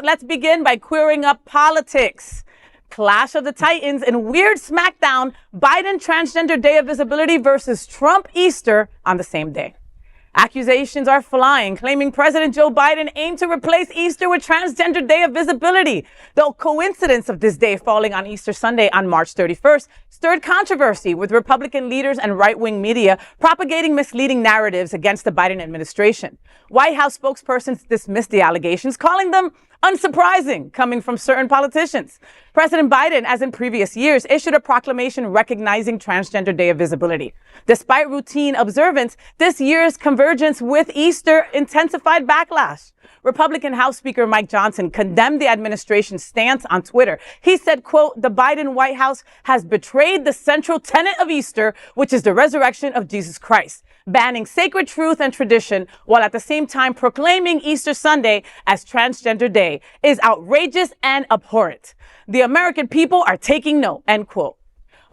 let's begin by queering up politics. Clash of the Titans in weird Smackdown, Biden Transgender Day of Visibility versus Trump Easter on the same day. Accusations are flying, claiming President Joe Biden aimed to replace Easter with Transgender Day of Visibility. The coincidence of this day falling on Easter Sunday on March 31st stirred controversy, with Republican leaders and right-wing media propagating misleading narratives against the Biden administration. White House spokespersons dismissed the allegations, calling them unsurprising, coming from certain politicians. President Biden, as in previous years, issued a proclamation recognizing Transgender Day of Visibility. Despite routine observance, this year's convergence with Easter intensified backlash. Republican House Speaker Mike Johnson condemned the administration's stance on Twitter. He said, quote, "The Biden White House has betrayed the central tenet of Easter, which is the resurrection of Jesus Christ, banning sacred truth and tradition while at the same time proclaiming Easter Sunday as Transgender Day is outrageous and abhorrent. The American people are taking note," end quote.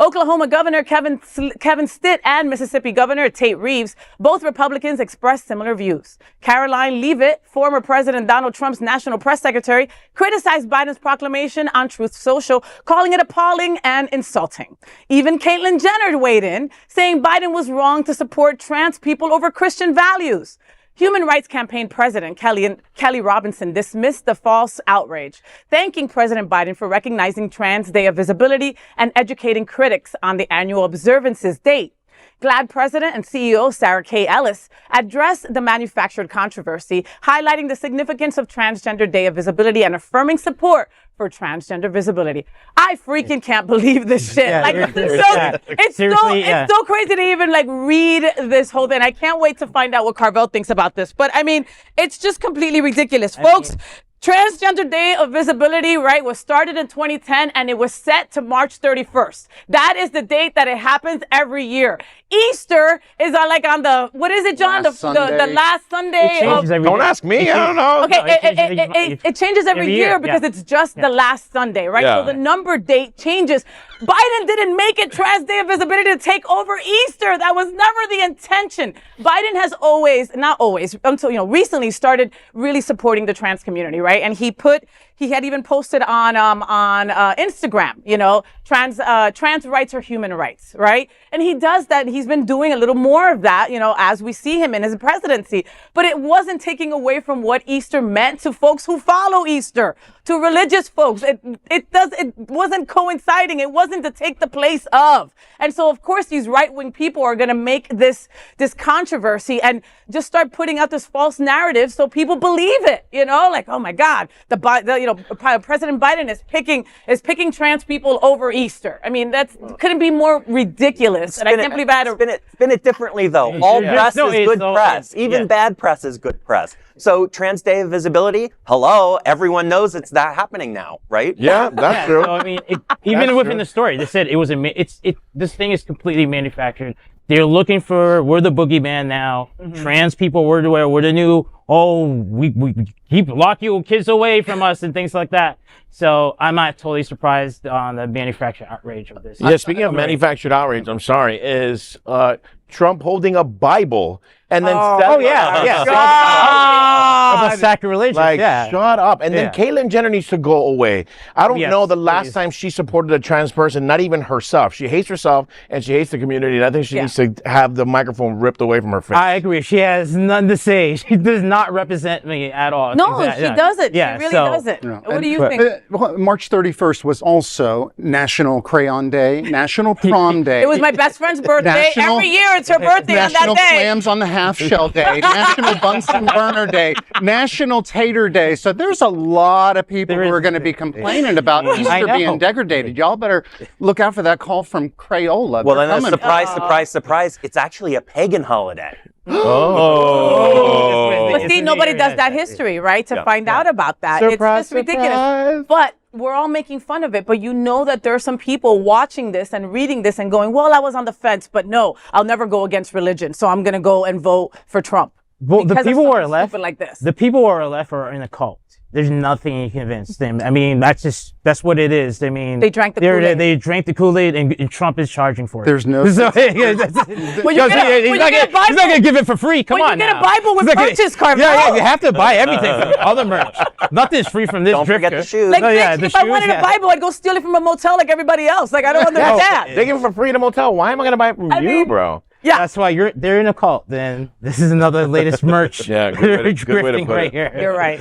Oklahoma Governor Kevin Stitt and Mississippi Governor Tate Reeves, both Republicans, expressed similar views. Caroline Leavitt, former President Donald Trump's national press secretary, criticized Biden's proclamation on Truth Social, calling it appalling and insulting. Even Caitlyn Jenner weighed in, saying Biden was wrong to support trans people over Christian values. Human Rights Campaign President Kelly Robinson dismissed the false outrage, thanking President Biden for recognizing Trans Day of Visibility and educating critics on the annual observance's date. GLAAD President and CEO Sarah K. Ellis addressed the manufactured controversy, highlighting the significance of Transgender Day of Visibility and affirming support for transgender visibility. I freaking can't believe this shit. Yeah, like, it's so crazy to even like read this whole thing. I can't wait to find out what Carvel thinks about this. But I mean, it's just completely ridiculous. Folks, Transgender Day of Visibility, right, was started in 2010 and it was set to March 31st. That is the date that it happens every year. Easter is like on the, what is it, John? The last Sunday. Don't ask me, I don't know. Okay, it changes every year because it's just the last Sunday, right? Yeah. So the number date changes. Biden didn't make it Trans Day of Visibility to take over Easter. That was never the intention. Biden has always, not always, until, recently started really supporting the trans community, right? And he had even posted on Instagram, trans rights are human rights, right? And he does that. He's been doing a little more of that, as we see him in his presidency. But it wasn't taking away from what Easter meant to folks who follow Easter, to religious folks. It wasn't coinciding. It wasn't to take the place of. And so, of course, these right-wing people are going to make this controversy and just start putting out this false narrative so people believe it, like, oh my God, President Biden is picking trans people over Easter. I mean, couldn't be more ridiculous. And I can't believe I had to spin it differently, though. All press is good press. Even bad press is good press. So Trans Day of Visibility, hello, everyone knows it's that happening now, right? Yeah, that's true. So, I mean, even within the story, they said it was this thing is completely manufactured. They're looking for, we're the boogeyman now. Mm-hmm. Trans people, we're the new, we lock you kids away from us and things like that. So I'm not totally surprised on the manufactured outrage of this. Yeah, speaking of manufactured outrage, I'm sorry, is Trump holding a Bible and then about sacrilegious, shut up. And then Caitlyn Jenner needs to go away. I don't know the last time she supported a trans person, not even herself. She hates herself and she hates the community. And I think she needs to have the microphone ripped away from her face. I agree. She has none to say. She does not represent me at all. No, she doesn't. Yeah, she really doesn't. No. What do you think? March 31st was also National Crayon Day, National Prom Day. It was my best friend's birthday. Every year it's her birthday on that National day. Clams on the Half Shell Day, National Bunsen Burner Day, National Tater Day. So there's a lot of people who are going to be complaining about Easter being degraded. Y'all better look out for that call from Crayola. Well, then surprise, it's actually a pagan holiday. But see, nobody does that history, right? To find out about that. Surprise, it's just ridiculous. But we're all making fun of it. But that there are some people watching this and reading this and going, well, I was on the fence, but no, I'll never go against religion. So I'm going to go and vote for Trump. Well, the people who are left like this. The people who are left are in a cult. there's nothing you convince them. I mean, that's what it is. I mean, they drank the Kool-Aid. They drank the Kool-Aid, and Trump is charging for it. There's no. So, he's not gonna give it for free. Come on, you get a Bible with purchase card. Yeah, you have to buy everything from all the merch. Nothing's free from this. Don't forget the shoes. Like, if I wanted a Bible, I'd go steal it from a motel like everybody else. Like, I don't understand. They give it for free in a motel. Why am I gonna buy it from you, bro? Yeah, that's why they're in a cult. Then this is another latest merch. Yeah, good way to put right it. here. You're right.